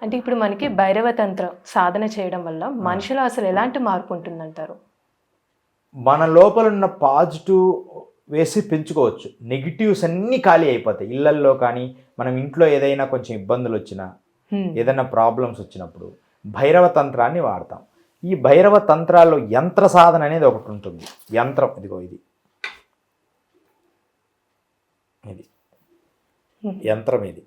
అంటే ఇప్పుడు మనకి భైరవ తంత్రం సాధన చేయడం వల్ల మనిషిలో అసలు ఎలాంటి మార్పు ఉంటుందంటారు? మన లోపల ఉన్న పాజిటివ్ వేసి పెంచుకోవచ్చు. నెగిటివ్స్ అన్నీ ఖాళీ అయిపోతాయి. ఇళ్లల్లో కానీ మనం ఇంట్లో ఏదైనా కొంచెం ఇబ్బందులు వచ్చినా ఏదైనా ప్రాబ్లమ్స్ వచ్చినప్పుడు భైరవ తంత్రాన్ని వాడతాం. ఈ భైరవ తంత్రాల్లో యంత్ర సాధన అనేది ఒకటి ఉంటుంది. యంత్రం ఇదిగో ఇది యంత్రం ఇది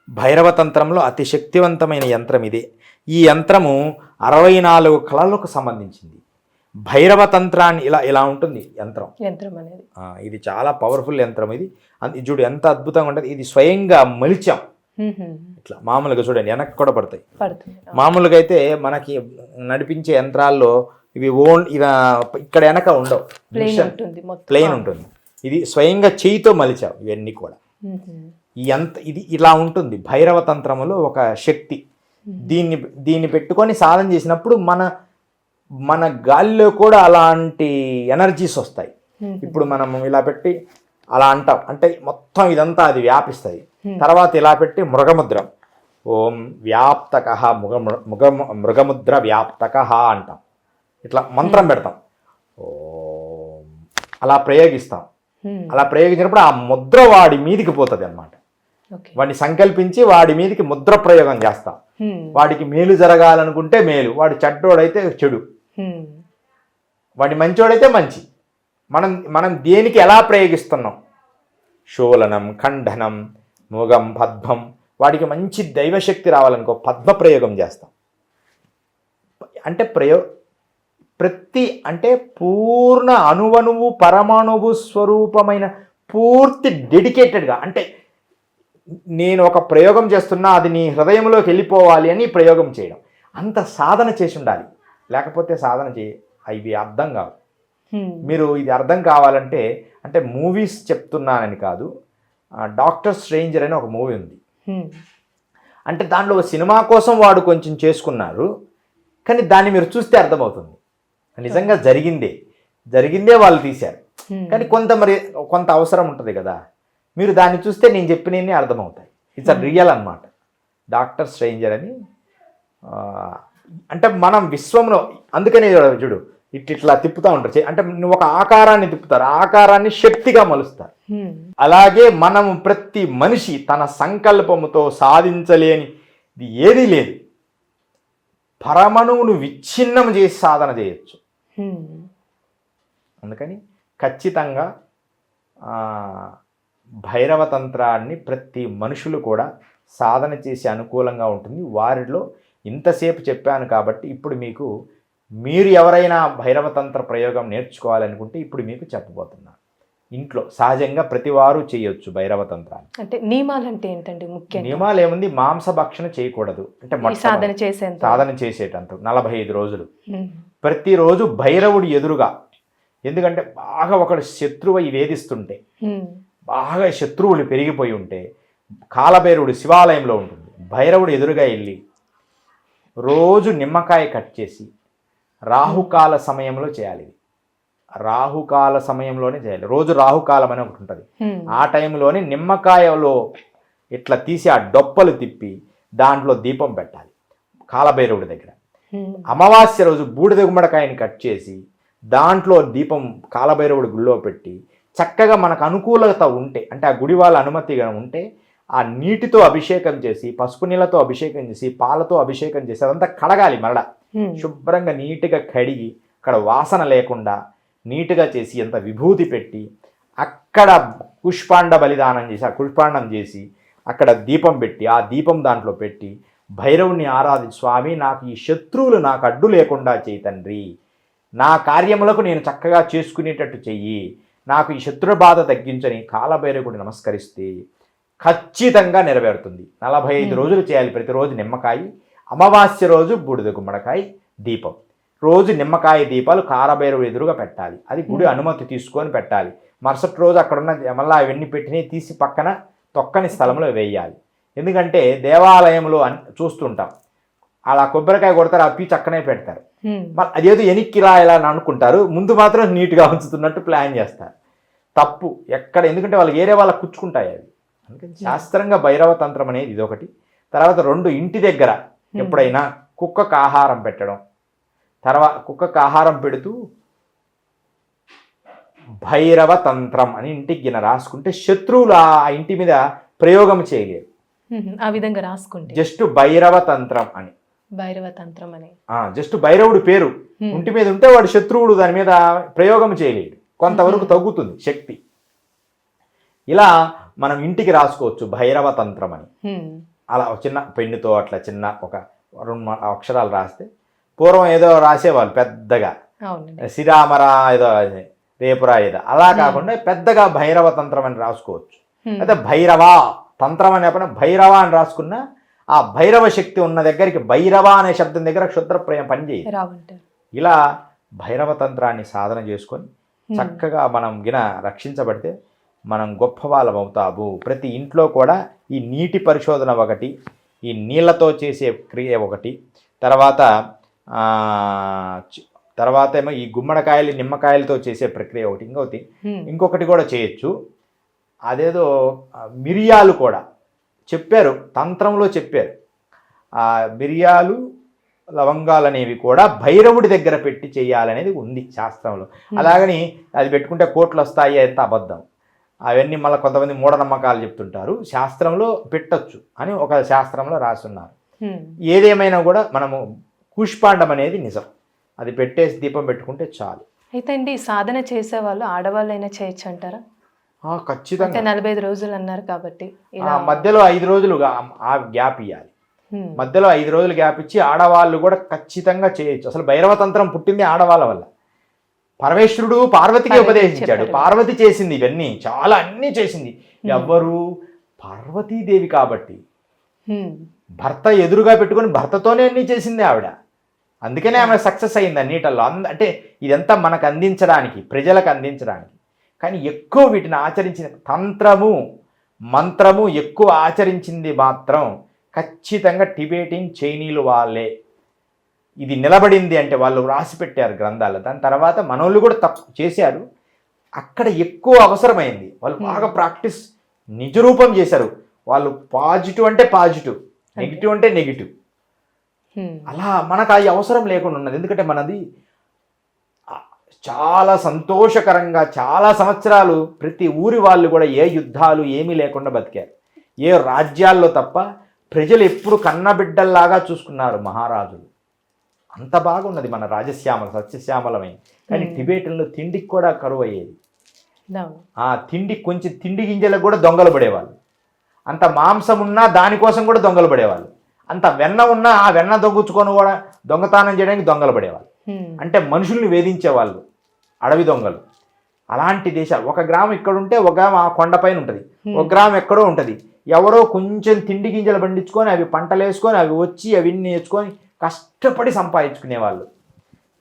భైరవ తంత్రంలో అతి శక్తివంతమైన యంత్రం ఇది. ఈ యంత్రము 64 కళలకు సంబంధించింది. భైరవ తంత్రాన్ని ఇలా ఉంటుంది యంత్రం అనేది. ఇది చాలా పవర్ఫుల్ యంత్రం. ఇది చూడు ఎంత అద్భుతంగా ఉంటుంది. ఇది స్వయంగా మలిచాం. ఇట్లా మామూలుగా చూడండి వెనక్కి కూడా పడతాయి. మామూలుగా అయితే మనకి నడిపించే యంత్రాల్లో ఇవి ఇక్కడ వెనక ఉండవు, ప్లెయిన్ ఉంటుంది. ఇది స్వయంగా చేయితో మలిచాం ఇవన్నీ కూడా. ఇది ఇలా ఉంటుంది భైరవ తంత్రములో ఒక శక్తి. దీన్ని పెట్టుకొని సాధన చేసినప్పుడు మన గాలిలో కూడా అలాంటి ఎనర్జీస్ వస్తాయి. ఇప్పుడు మనం ఇలా పెట్టి అలా అంటాం అంటే మొత్తం ఇదంతా అది వ్యాపిస్తుంది. తర్వాత ఇలా పెట్టి మృగముద్ర, ఓం వ్యాప్తక మృగముద్ర వ్యాప్తక అంటాం. ఇట్లా మంత్రం పెడతాం, ఓం అలా ప్రయోగిస్తాం. అలా ప్రయోగించినప్పుడు ఆ ముద్ర వాడి మీదికి పోతుంది అన్నమాట. వాడిని సంకల్పించి వాడి మీదకి ముద్ర ప్రయోగం చేస్తాం. వాడికి మేలు జరగాలనుకుంటే మేలు, వాడి చెడ్డోడైతే చెడు, వాడి మంచోడైతే మంచి. మనం దేనికి ఎలా ప్రయోగిస్తున్నాం? శూలనం, ఖండనం, మూగం, పద్మం. వాడికి మంచి దైవశక్తి రావాలనుకో పద్మ ప్రయోగం చేస్తాం. అంటే అంటే పూర్ణ అణువణువు పరమాణువు స్వరూపమైన పూర్తి డెడికేటెడ్గా, అంటే నేను ఒక ప్రయోగం చేస్తున్నా అది నీ హృదయంలోకి వెళ్ళిపోవాలి అని ప్రయోగం చేయడం. అంత సాధన చేసి ఉండాలి. లేకపోతే సాధన ఇవి అర్థం కావు. మీరు ఇది అర్థం కావాలంటే అంటే మూవీస్ చెప్తున్నానని కాదు, డాక్టర్ స్ట్రేంజర్ అని ఒక మూవీ ఉంది. అంటే దాంట్లో సినిమా కోసం వాడు కొంచెం చేసుకున్నారు, కానీ దాన్ని మీరు చూస్తే అర్థమవుతుంది నిజంగా జరిగిందే వాళ్ళు తీశారు. కానీ కొంత అవసరం ఉంటుంది కదా, మీరు దాన్ని చూస్తే నేను చెప్పినవి అర్థమవుతాయి. ఇట్స్ అ రియల్ అన్నమాట. డాక్టర్ స్ట్రేంజర్ అని. అంటే మనం విశ్వంలో అందుకనే చూడు ఇట్లా తిప్పుతూ ఉంటారు. అంటే నువ్వు ఒక ఆకారాన్ని తిప్పుతారు, ఆకారాన్ని శక్తిగా మలుస్తారు. అలాగే మనం ప్రతి మనిషి తన సంకల్పముతో సాధించలేనిది ఏదీ లేదు. పరమణువును విచ్ఛిన్నం చేసి సాధన చేయొచ్చు. అందుకని ఖచ్చితంగా భైరవ తంత్రాన్ని ప్రతి మనుషులు కూడా సాధన చేసి అనుకూలంగా ఉంటుంది. వారిలో ఇంతసేపు చెప్పాను కాబట్టి ఇప్పుడు మీరు ఎవరైనా భైరవ తంత్ర ప్రయోగం నేర్చుకోవాలనుకుంటే ఇప్పుడు మీకు చెప్పబోతున్నాను. ఇంట్లో సహజంగా ప్రతి వారు చేయొచ్చు భైరవ తంత్రాన్ని. అంటే నియమాలు అంటే ఏంటండి? ముఖ్య నియమాలు ఏముంది? మాంసభక్షణ చేయకూడదు. అంటే సాధన చేసేటంత 45 రోజులు ప్రతిరోజు భైరవుడి ఎదురుగా. ఎందుకంటే బాగా ఒకడు శత్రువు వేధిస్తుంటే, బాగా శత్రువులు పెరిగిపోయి ఉంటే కాలభైరవుడు శివాలయంలో ఉంటుంది. భైరవుడు ఎదురుగా వెళ్ళి రోజు నిమ్మకాయ కట్ చేసి రాహుకాల సమయంలో చేయాలి. రాహుకాల సమయంలోనే చేయాలి. రోజు రాహుకాలం అని ఒకటి ఉంటుంది. ఆ టైంలోనే నిమ్మకాయలో ఇట్లా తీసి ఆ డొప్పలు తిప్పి దాంట్లో దీపం పెట్టాలి కాలభైరవుడి దగ్గర. అమావాస్య రోజు బూడిద గుమ్మడికాయని కట్ చేసి దాంట్లో దీపం కాలభైరవుడి గుళ్ళో పెట్టి చక్కగా మనకు అనుకూలత ఉంటే, అంటే ఆ గుడి వాళ్ళ అనుమతిగా ఉంటే ఆ నీటితో అభిషేకం చేసి, పసుపు నీళ్ళతో అభిషేకం చేసి, పాలతో అభిషేకం చేసి అదంతా కడగాలి. మరలా శుభ్రంగా నీట్గా కడిగి అక్కడ వాసన లేకుండా నీట్గా చేసి ఎంత విభూతి పెట్టి అక్కడ పుష్పాండ బలిదానం చేసి ఆ పుష్పాండం చేసి అక్కడ దీపం పెట్టి ఆ దీపం దాంట్లో పెట్టి భైరవుని ఆరాధించి, స్వామి నాకు ఈ శత్రువులు నాకు అడ్డు లేకుండా చేయి తండ్రి, నా కార్యములకు నేను చక్కగా చేసుకునేటట్టు చెయ్యి, నాకు ఈ శత్రు బాధ తగ్గించని కాలభైరవుడిని నమస్కరిస్తే ఖచ్చితంగా నెరవేరుతుంది. 45 రోజులు చేయాలి. ప్రతిరోజు నిమ్మకాయ, అమావాస్య రోజు బూడిద గుమ్మడికాయ దీపం, రోజు నిమ్మకాయ దీపాలు కాలభైరవుడి ఎదురుగా పెట్టాలి. అది గుడి అనుమతి తీసుకొని పెట్టాలి. మరుసటి రోజు అక్కడున్న మళ్ళీ అవన్నీ పెట్టినవి తీసి పక్కన తొక్కని స్థలంలో వేయాలి. ఎందుకంటే దేవాలయంలో చూస్తుంటాం అలా కొబ్బరికాయ కొడతారు, ఆ పీచు అక్కనే పెడతారు. అదేదో ఎనిక్కిరా ఇలా అని అనుకుంటారు, ముందు మాత్రం నీట్గా ఉంచుతున్నట్టు ప్లాన్ చేస్తారు. తప్పు ఎక్కడ, ఎందుకంటే వాళ్ళు వేరే వాళ్ళకి కుచ్చుకుంటాయి అవి. అందుకని శాస్త్రంగా భైరవ తంత్రం అనేది ఇదొకటి. తర్వాత 2 ఇంటి దగ్గర ఎప్పుడైనా కుక్కకు ఆహారం పెట్టడం, తర్వాత కుక్కకు ఆహారం పెడుతూ భైరవ తంత్రం అని ఇంటికి గిన రాసుకుంటే శత్రువులు ఆ ఇంటి మీద ప్రయోగం చేయలేరు. ఆ విధంగా రాసుకుంటే జస్ట్ భైరవ తంత్రం అని, భైరవ తంత్రం అని జస్ట్ భైరవుడి పేరు ఇంటి మీద ఉంటే వాడు శత్రువుడు దాని మీద ప్రయోగం చేయలేడు, కొంతవరకు తగ్గుతుంది శక్తి. ఇలా మనం ఇంటికి రాసుకోవచ్చు భైరవ తంత్రం అని. అలా చిన్న పెన్నుతో అట్లా చిన్న ఒక 2 అక్షరాలు రాస్తే, పూర్వం ఏదో రాసేవాళ్ళు పెద్దగా శ్రీరామరా ఏదో రేపురా ఏదో, అలా కాకుండా పెద్దగా భైరవ తంత్రం అని రాసుకోవచ్చు. అయితే భైరవ తంత్రం అనే భైరవ అని రాసుకున్నా ఆ భైరవ శక్తి ఉన్న దగ్గరికి భైరవ అనే శబ్దం దగ్గర క్షుద్రప్రయం పనిచేయదు. ఇలా భైరవ తంత్రాన్ని సాధన చేసుకొని చక్కగా మనం గిన రక్షించబడితే మనం గొప్ప వాళ్ళం అవుతాము. ప్రతి ఇంట్లో కూడా ఈ నీటి పరిశోధన ఒకటి, ఈ నీళ్లతో చేసే క్రియ ఒకటి, తర్వాత ఏమో ఈ గుమ్మడికాయలు నిమ్మకాయలతో చేసే ప్రక్రియ ఒకటి, ఇంకొకటి కూడా చేయొచ్చు. అదేదో మిరియాలు కూడా చెప్పారు, తంత్రంలో చెప్పారు. ఆ మిరియాలు లవంగాలు అనేవి కూడా భైరవుడి దగ్గర పెట్టి చేయాలనేది ఉంది శాస్త్రంలో. అలాగని అది పెట్టుకుంటే కోట్లు వస్తాయి అంత అబద్ధం. అవన్నీ మళ్ళీ కొంతమంది మూఢనమ్మకాలు చెప్తుంటారు. శాస్త్రంలో పెట్టచ్చు అని ఒక శాస్త్రంలో రాస్తున్నారు. ఏదేమైనా కూడా మనము కూష్పాండం అనేది నిజం, అది పెట్టేసి దీపం పెట్టుకుంటే చాలు. అయితే అండి సాధన చేసే వాళ్ళు ఆడవాళ్ళైనా చేయొచ్చు అంటారా? ఖచ్చితంగా. 45 రోజులు అన్నారు కాబట్టి మధ్యలో 5 రోజులు ఆ గ్యాప్ ఇవ్వాలి. మధ్యలో 5 రోజులు గ్యాప్ ఇచ్చి ఆడవాళ్ళు కూడా ఖచ్చితంగా చేయొచ్చు. అసలు భైరవతంత్రం పుట్టింది ఆడవాళ్ళ వల్ల. పరమేశ్వరుడు పార్వతికి ఉపదేశించాడు, పార్వతి చేసింది ఇవన్నీ, చాలా అన్నీ చేసింది. ఎవ్వరు? పార్వతీదేవి. కాబట్టి భర్త ఎదురుగా పెట్టుకొని భర్తతోనే అన్నీ చేసింది ఆవిడ. అందుకనే ఆమె సక్సెస్ అయింది అన్నిటల్లో. అంటే ఇదంతా మనకు అందించడానికి, ప్రజలకు అందించడానికి. కానీ ఎక్కువ వీటిని ఆచరించిన తంత్రము మంత్రము ఎక్కువ ఆచరించింది మాత్రం ఖచ్చితంగా టిబెటిన్ చైనీలు వాళ్ళే. ఇది నిలబడింది అంటే వాళ్ళు రాసి పెట్టారు గ్రంథాలు. దాని తర్వాత మనోళ్ళు కూడా తప్పు చేశారు, అక్కడ ఎక్కువ అవసరమైంది. వాళ్ళు బాగా ప్రాక్టీస్ నిజరూపం చేశారు. వాళ్ళు పాజిటివ్ అంటే పాజిటివ్, నెగిటివ్ అంటే నెగిటివ్. అలా మనకు ఆ అవసరం లేకుండా ఉన్నది. ఎందుకంటే మనది చాలా సంతోషకరంగా చాలా సంవత్సరాలు ప్రతి ఊరి వాళ్ళు కూడా ఏ యుద్ధాలు ఏమీ లేకుండా బతికారు. ఏ రాజ్యాల్లో తప్ప ప్రజలు ఎప్పుడు కన్నబిడ్డల్లాగా చూసుకున్నారు మహారాజులు. అంత బాగున్నది మన రాజశ్యామల సత్యశ్యామలమైంది. కానీ టిబెట్లో తిండికి కూడా కరువు అయ్యేది. ఆ తిండి కొంచెం తిండి గింజలకు కూడా దొంగలు పడేవాళ్ళు. అంత మాంసం ఉన్నా దానికోసం కూడా దొంగలు పడేవాళ్ళు. అంత వెన్న ఉన్నా ఆ వెన్న దొంగుచ్చుకొని కూడా దొంగతనం చేయడానికి దొంగలు పడేవాళ్ళు. అంటే మనుషుల్ని వేధించేవాళ్ళు అడవి దొంగలు. అలాంటి దేశాలు. ఒక గ్రామం ఇక్కడ ఉంటే ఒక గ్రామం ఆ కొండపైన ఉంటుంది, ఒక గ్రామం ఎక్కడో ఉంటుంది. ఎవరో కొంచెం తిండి గింజలు పండించుకొని అవి పంటలు వేసుకొని అవి వచ్చి అవి నేర్చుకొని కష్టపడి సంపాదించుకునేవాళ్ళు.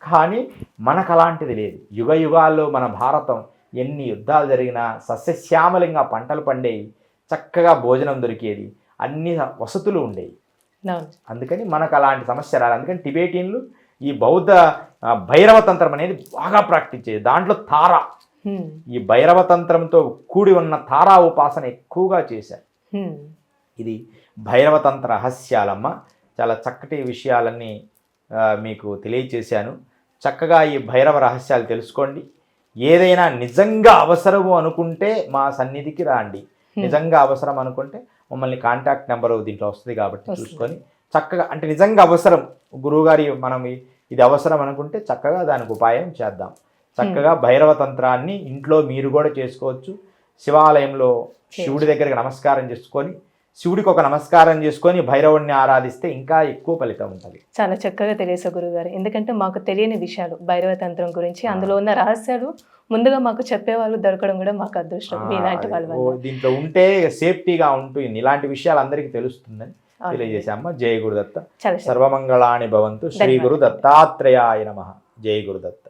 కానీ మనకు అలాంటిది లేదు. యుగ యుగాల్లో మన భారతం ఎన్ని యుద్ధాలు జరిగినా సస్యశ్యామలంగా పంటలు పండేవి, చక్కగా భోజనం దొరికేది, అన్ని వసతులు ఉండేవి. అందుకని మనకు అలాంటి సమస్య రాదు. అందుకని టిబెటియన్లు ఈ బౌద్ధ భైరవతంత్రం అనేది బాగా ప్రాక్టీస్ చేయాలి. దాంట్లో తారా, ఈ భైరవతంత్రంతో కూడి ఉన్న తారా ఉపాసన ఎక్కువగా చేశారు. ఇది భైరవతంత్ర రహస్యాలమ్మ. చాలా చక్కటి విషయాలన్నీ మీకు తెలియచేశాను. చక్కగా ఈ భైరవ రహస్యాలు తెలుసుకోండి. ఏదైనా నిజంగా అవసరము అనుకుంటే మా సన్నిధికి రాండి. నిజంగా అవసరం అనుకుంటే మమ్మల్ని కాంటాక్ట్ నెంబరు దీంట్లో వస్తుంది కాబట్టి చూసుకొని చక్కగా, అంటే నిజంగా అవసరం గురువుగారి మనం ఇది అవసరం అనుకుంటే చక్కగా దానికి ఉపాయం చేద్దాం. చక్కగా భైరవ తంత్రాన్ని ఇంట్లో మీరు కూడా చేసుకోవచ్చు. శివాలయంలో శివుడి దగ్గరికి నమస్కారం చేసుకొని, శివుడికి ఒక నమస్కారం చేసుకొని భైరవుడిని ఆరాధిస్తే ఇంకా ఎక్కువ ఫలితం ఉంటుంది. చాలా చక్కగా తెలియసా గురుగారు. ఎందుకంటే మాకు తెలియని విషయాలు భైరవ తంత్రం గురించి, అందులో ఉన్న రహస్యాలు ముందుగా మాకు చెప్పేవాళ్ళు దొరకడం కూడా మాకు అదృష్టం. ఇలాంటి వాళ్ళు దీంట్లో ఉంటే సేఫ్టీగా ఉంటుంది. ఇలాంటి విషయాలు అందరికీ తెలుస్తుందని తెలియజేశామ్మ. జయ గురుదత్త. సర్వమంగళాని భవంతు. శ్రీ గురు దత్తాత్రేయాయ నమః. జయ గురుదత్త.